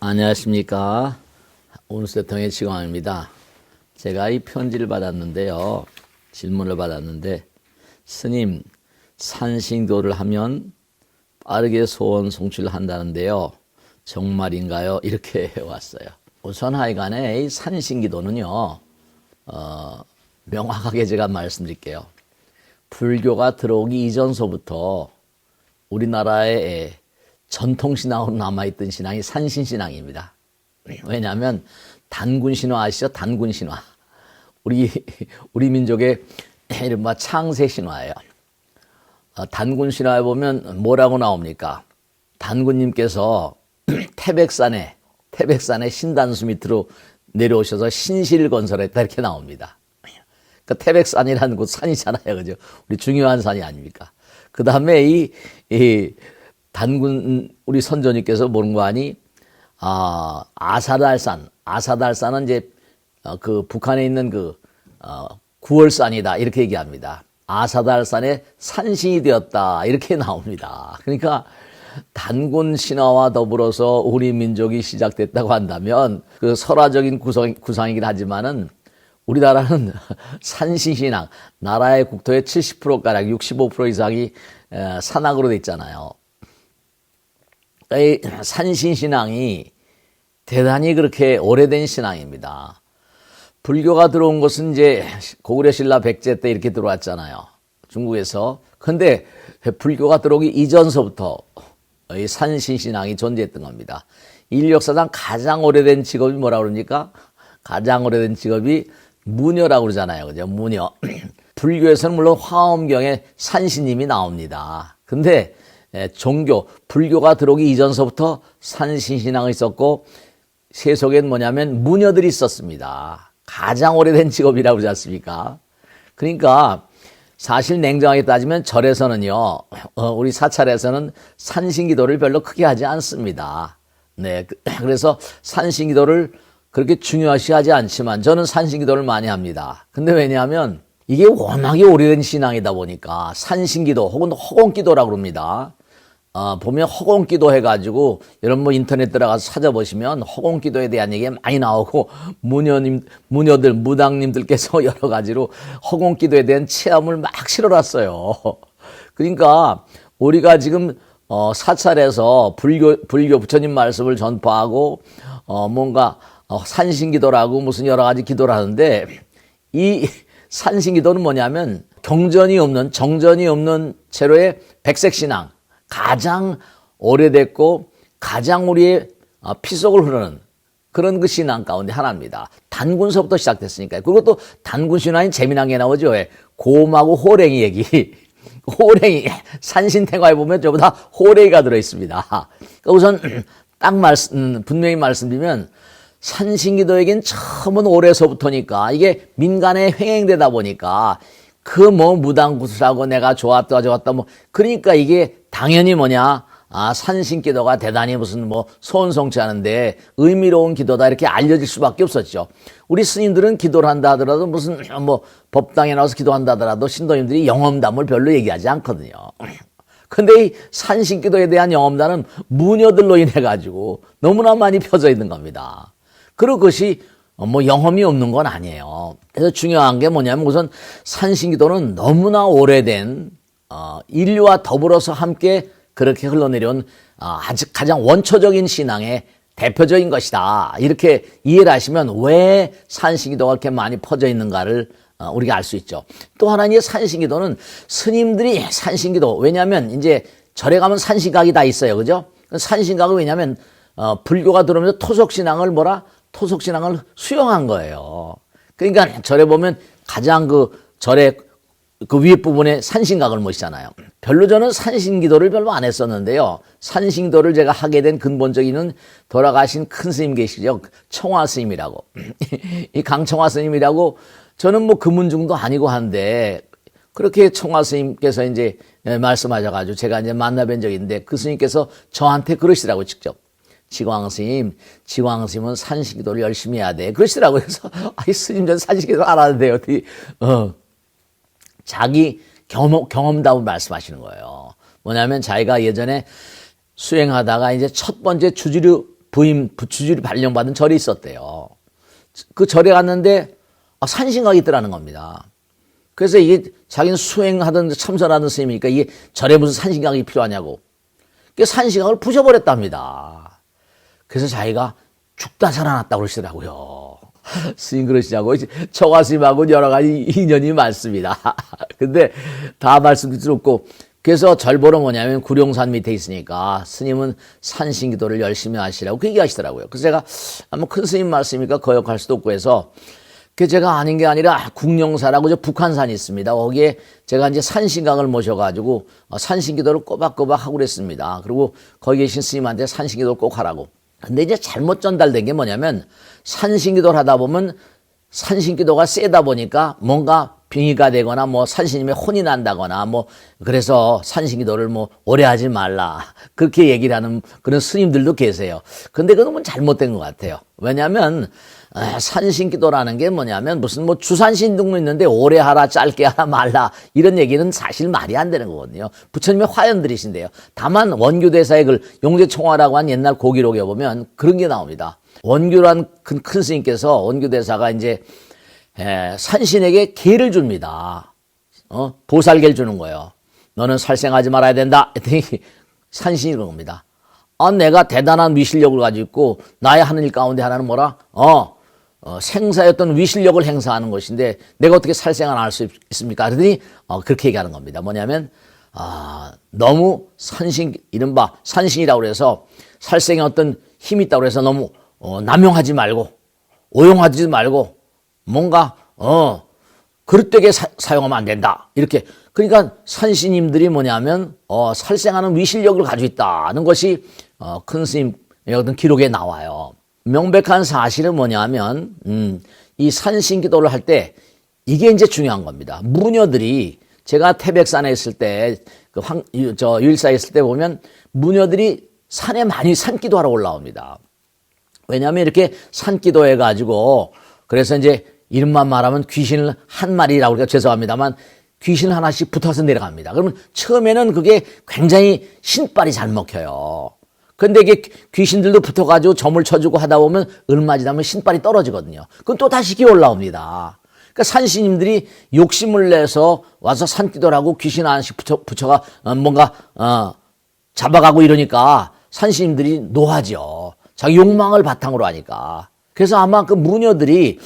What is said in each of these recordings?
안녕하십니까. 온수대통의 지광입니다. 제가 이 편지를 받았는데요. 질문을 받았는데, 스님, 산신도를 하면 빠르게 소원 성취를 한다는데요. 정말인가요? 이렇게 왔어요. 우선 하여간에 이 산신기도는요, 명확하게 제가 말씀드릴게요. 불교가 들어오기 이전서부터 우리나라에 전통신앙으로 남아있던 신앙이 산신신앙입니다. 왜냐하면 단군신화 아시죠? 단군신화. 우리 민족의 이른바 창세신화예요. 단군신화에 보면 뭐라고 나옵니까? 단군님께서 태백산에 신단수 밑으로 내려오셔서 신실을 건설했다 이렇게 나옵니다. 그 태백산이라는 곳 산이잖아요. 그죠? 우리 중요한 산이 아닙니까? 그 다음에 이 단군 우리 선조님께서 뭐는 거 아니? 아사달산은 이제 그 북한에 있는 구월산이다 이렇게 얘기합니다. 아사달산의 산신이 되었다 이렇게 나옵니다. 그러니까 단군 신화와 더불어서 우리 민족이 시작됐다고 한다면 그 설화적인 구상이긴 하지만은 우리나라는 산신신앙, 나라의 국토의 70%가량 65% 이상이 산악으로 돼 있잖아요. 이 산신신앙이 대단히 그렇게 오래된 신앙입니다. 불교가 들어온 것은 이제 고구려 신라 백제 때 이렇게 들어왔잖아요. 중국에서. 근데 불교가 들어오기 이전서부터 이 산신신앙이 존재했던 겁니다. 인류 역사상 가장 오래된 직업이 뭐라고 그럽니까? 가장 오래된 직업이 무녀라고 그러잖아요. 그죠? 무녀. 불교에서는 물론 화엄경에 산신님이 나옵니다. 근데 불교가 들어오기 이전서부터 산신신앙이 있었고 세속엔 뭐냐면 무녀들이 있었습니다. 가장 오래된 직업이라고 그러지 않습니까? 그러니까 사실 냉정하게 따지면 절에서는요, 우리 사찰에서는 산신기도를 별로 크게 하지 않습니다. 네, 그래서 산신기도를 그렇게 중요시하지 않지만 저는 산신기도를 많이 합니다. 근데 왜냐하면 이게 워낙에 오래된 신앙이다 보니까 산신기도 혹은 허공기도라고 그럽니다. 보면 허공기도 해가지고 여러분 뭐 인터넷 들어가서 찾아보시면 허공기도에 대한 얘기가 많이 나오고 무녀들, 무당님들께서 여러 가지로 허공기도에 대한 체험을 막 실어놨어요. 그러니까 우리가 지금 사찰에서 불교 부처님 말씀을 전파하고 뭔가 산신기도라고 무슨 여러 가지 기도를 하는데 이 산신기도는 뭐냐면 정전이 없는 채로의 백색신앙, 가장 오래됐고 가장 우리의 피속을 흐르는 그런 그 신앙 가운데 하나입니다. 단군서부터 시작됐으니까요. 그것도 단군신앙이 재미난 게 나오죠. 곰하고 호랭이 얘기. 호랭이, 산신탱화에 보면 전부 다 호랭이가 들어있습니다. 그러니까 우선 분명히 말씀드리면 산신기도에겐 처음은 올해서부터니까 이게 민간에 횡행되다 보니까 그 무당구슬하고 내가 좋았다 그러니까 이게 당연히 산신기도가 대단히 무슨 소원 성취하는데 의미로운 기도다 이렇게 알려질 수밖에 없었죠. 우리 스님들은 기도를 한다 하더라도 무슨 법당에 나와서 기도한다 하더라도 신도님들이 영험담을 별로 얘기하지 않거든요. 근데 이 산신기도에 대한 영험담은 무녀들로 인해 가지고 너무나 많이 펴져 있는 겁니다. 그리고 그것이 영험이 없는 건 아니에요. 그래서 중요한 게 뭐냐면 우선 산신기도는 너무나 오래된 인류와 더불어서 함께 그렇게 흘러내려온 아직 가장 원초적인 신앙의 대표적인 것이다. 이렇게 이해를 하시면 왜 산신기도가 그렇게 많이 퍼져 있는가를 우리가 알 수 있죠. 또 하나 이제 산신기도는 스님들이 산신기도, 왜냐하면 이제 절에 가면 산신각이 다 있어요. 그죠? 산신각은 왜냐하면 불교가 들어오면서 토속신앙을 수용한 거예요. 그러니까 절에 보면 가장 절의 위에 부분에 산신각을 모시잖아요. 별로 저는 산신기도를 별로 안 했었는데요. 산신기도를 제가 하게 된 근본적인 돌아가신 큰 스님 계시죠. 청화 스님이라고. 이 강청화 스님이라고 저는 금은중도 아니고 한데 그렇게 청화 스님께서 이제 말씀하셔가지고 제가 이제 만나뵌 적이 있는데 그 스님께서 저한테 그러시더라고 직접. 지광스님, 지광스님은 산신기도를 열심히 해야 돼. 그러시더라고요. 그래서, 스님, 전 산신기도 안 하는데, 어떻게, 자기 경험담을 말씀하시는 거예요. 뭐냐면 자기가 예전에 수행하다가 이제 첫 번째 주지류 부임 부추줄이 발령받은 절이 있었대요. 그 절에 갔는데 산신각이 있더라는 겁니다. 그래서 이게 자기는 수행하던 참선하던 스님이니까 이게 절에 무슨 산신각이 필요하냐고. 그 산신각을 부셔버렸답니다. 그래서 자기가 죽다 살아났다고 그러시더라고요. 스님 그러시냐고. 처가 스님하고는 여러 가지 인연이 많습니다. 근데 다 말씀드렸고, 그래서 절보로 뭐냐면 구룡산 밑에 있으니까 스님은 산신기도를 열심히 하시라고 그 얘기하시더라고요. 그래서 제가 큰 스님 말씀이니까 거역할 수도 없고 해서 그 제가 아닌 게 아니라 국룡사라고 저 북한산이 있습니다. 거기에 제가 이제 산신강을 모셔가지고 산신기도를 꼬박꼬박 하고 그랬습니다. 그리고 거기 계신 스님한테 산신기도를 꼭 하라고. 근데 이제 잘못 전달된 게 뭐냐면 산신기도를 하다 보면 산신기도가 세다 보니까 뭔가 빙의가 되거나 뭐 산신님의 혼이 난다거나 뭐 그래서 산신기도를 뭐 오래 하지 말라 그렇게 얘기를 하는 그런 스님들도 계세요. 근데 그건 잘못된 것 같아요. 왜냐하면 산신기도라는 게 뭐냐면 무슨 뭐 주산신등도 있는데 오래 하라 짧게 하라 말라 이런 얘기는 사실 말이 안 되는 거거든요. 부처님의 화연들이신데요. 다만 원규대사의 글 용제총화라고 한 옛날 고기록에 보면 그런 게 나옵니다. 원규란 큰 스님께서 원규대사가 이제 산신에게 계를 줍니다. 보살계를 주는 거예요. 너는 살생하지 말아야 된다. 했더니 산신이 그런 겁니다. 내가 대단한 위실력을 가지고 있고 나의 하는 일 가운데 하나는 뭐라? 생사의 어떤 위실력을 행사하는 것인데 내가 어떻게 살생을 안 할 수 있습니까? 그러더니 그렇게 얘기하는 겁니다. 뭐냐면 너무 이른바 산신이라고 그래서 살생에 어떤 힘이 있다고 해서 너무 남용하지 말고 오용하지 말고 뭔가 그릇되게 사용하면 안 된다. 이렇게 그러니까 산신님들이 뭐냐면 살생하는 위실력을 가지고 있다는 것이 큰 스님의 어떤 기록에 나와요. 명백한 사실은 뭐냐면 이 산신기도를 할 때 이게 이제 중요한 겁니다. 무녀들이 제가 태백산에 있을 때 유일사에 있을 때 보면 무녀들이 산에 많이 산기도하러 올라옵니다. 왜냐하면 이렇게 산기도해 가지고 그래서 이제 이름만 말하면 귀신을 한 마리라고 그러니까 죄송합니다만 귀신 하나씩 붙어서 내려갑니다. 그러면 처음에는 그게 굉장히 신발이 잘 먹혀요. 근데 이게 귀신들도 붙어가지고 점을 쳐주고 하다 보면 얼마 지나면 신발이 떨어지거든요. 그럼 또 다시 기어 올라옵니다. 그러니까 산신님들이 욕심을 내서 와서 산기도를 하고 귀신 하나씩 붙여가 뭔가 잡아가고 이러니까 산신님들이 노하죠. 자기 욕망을 바탕으로 하니까. 그래서 아마 그 무녀들이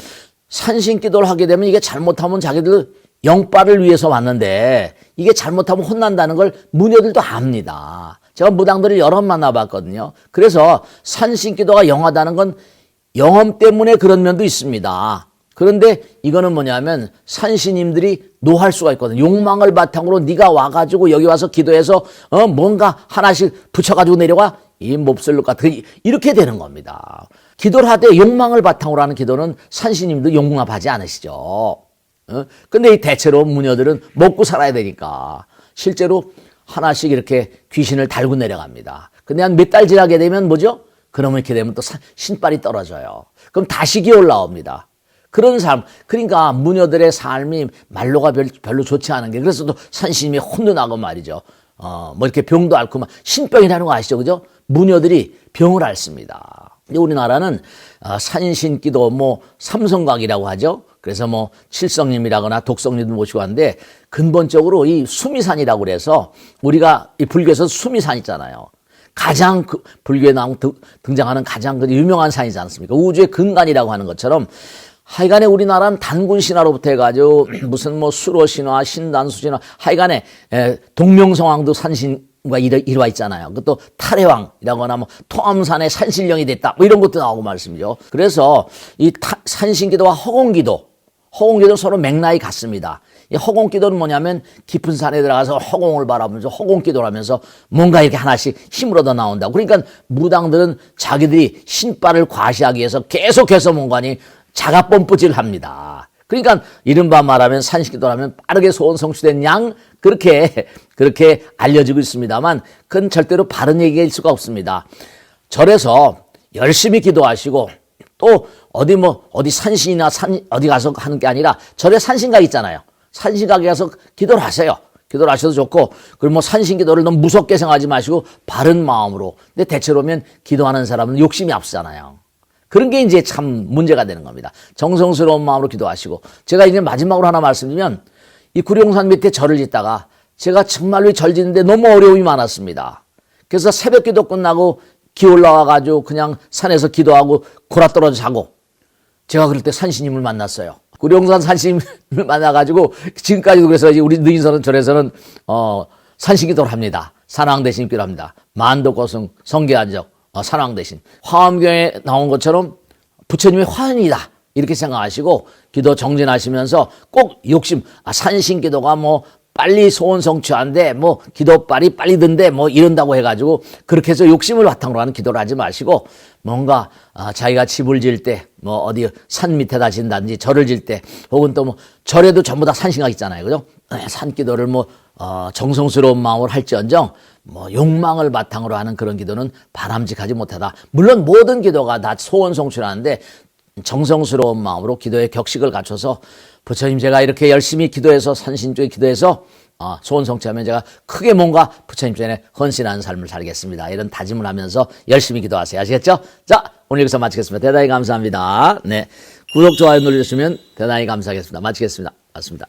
산신기도를 하게 되면 이게 잘못하면 자기들 영빨을 위해서 왔는데 이게 잘못하면 혼난다는 걸 무녀들도 압니다. 제가 무당들을 여러 번 만나봤거든요. 그래서 산신기도가 영하다는 건 영험 때문에 그런 면도 있습니다. 그런데 이거는 뭐냐면 산신님들이 노할 수가 있거든요. 욕망을 바탕으로 네가 와가지고 여기 와서 기도해서 뭔가 하나씩 붙여가지고 내려가 이 몹쓸 것 같은 이렇게 되는 겁니다. 기도를 하되 욕망을 바탕으로 하는 기도는 산신님도 용납하지 않으시죠. 근데 이 대체로 무녀들은 먹고 살아야 되니까 실제로 하나씩 이렇게 귀신을 달고 내려갑니다. 근데 한 몇 달 지나게 되면 뭐죠? 그러면 이렇게 되면 또 신발이 떨어져요. 그럼 다시 기어 올라옵니다. 그런 삶, 그러니까 무녀들의 삶이 말로가 별로 좋지 않은 게 그래서 또 산신님이 혼도 나고 말이죠. 뭐 이렇게 병도 앓고 막 신병이라는 거 아시죠? 그죠? 무녀들이 병을 앓습니다. 우리나라는 산신기도 뭐 삼성각이라고 하죠. 그래서 뭐 칠성님이라거나 독성님도 모시고 하는데 근본적으로 이 수미산이라고 그래서 우리가 이 불교에서 수미산 있잖아요. 가장 불교에 등장하는 가장 유명한 산이지 않습니까? 우주의 근간이라고 하는 것처럼 하여간에 우리나라는 단군 신화로부터 해가지고 무슨 뭐 수로 신화, 신단수 신화 하여간에 동명성왕도 산신과 일화 있잖아요. 그것도 탈해왕이라거나 뭐 토암산에 산신령이 됐다 뭐 이런 것도 나오고 말씀이죠. 그래서 이 산신기도와 허공기도는 서로 맥락이 같습니다. 이 허공기도는 뭐냐면 깊은 산에 들어가서 허공을 바라보면서 허공기도를 하면서 뭔가 이렇게 하나씩 힘을 얻어 나온다고. 그러니까 무당들은 자기들이 신발을 과시하기 위해서 계속해서 뭔가니 자가 뽐뿌질을 합니다. 그러니까 이른바 말하면 산신기도를 하면 빠르게 소원 성취된 양 그렇게 알려지고 있습니다만 그건 절대로 바른 얘기일 수가 없습니다. 절에서 열심히 기도하시고 또 어디 산신이나 어디 가서 하는 게 아니라 절에 산신각 있잖아요. 산신각에 가서 기도를 하세요. 기도를 하셔도 좋고, 그리고 뭐 산신기도를 너무 무섭게 생각하지 마시고 바른 마음으로. 근데 대체로면 기도하는 사람은 욕심이 앞서잖아요. 그런 게 이제 참 문제가 되는 겁니다. 정성스러운 마음으로 기도하시고, 제가 이제 마지막으로 하나 말씀드리면, 이 구룡산 밑에 절을 짓다가 제가 정말로 절 짓는데 너무 어려움이 많았습니다. 그래서 새벽 기도 끝나고 기 올라와가지고 그냥 산에서 기도하고 골아떨어져 자고, 제가 그럴 때 산신님을 만났어요. 구룡산 산신님을 만나가지고 지금까지도 그래서 우리 느인선 절에서는 산신기도를 합니다. 산왕대신 기도를 합니다. 만도고승 성계한적 산왕대신. 화엄경에 나온 것처럼 부처님의 화환이다 이렇게 생각하시고 기도 정진하시면서 꼭 욕심, 산신기도가 뭐 빨리 소원 성취한데 뭐 기도빨이 빨리 든데 뭐 이런다고 해가지고 그렇게 해서 욕심을 바탕으로 하는 기도를 하지 마시고, 뭔가 자기가 집을 지을 때 뭐 어디 산 밑에다 진다든지 절을 지을 때, 혹은 또 뭐 절에도 전부 다 산신각 있잖아요, 그죠? 산기도를 뭐 정성스러운 마음으로 할지언정 뭐 욕망을 바탕으로 하는 그런 기도는 바람직하지 못하다. 물론 모든 기도가 다 소원 성취하는데 정성스러운 마음으로 기도의 격식을 갖춰서, 부처님 제가 이렇게 열심히 기도해서 산신 쪽에 기도해서 소원 성취하면 제가 크게 뭔가 부처님 전에 헌신하는 삶을 살겠습니다. 이런 다짐을 하면서 열심히 기도하세요. 아시겠죠? 자, 오늘 여기서 마치겠습니다. 대단히 감사합니다. 네, 구독, 좋아요 눌러주시면 대단히 감사하겠습니다. 마치겠습니다. 맞습니다.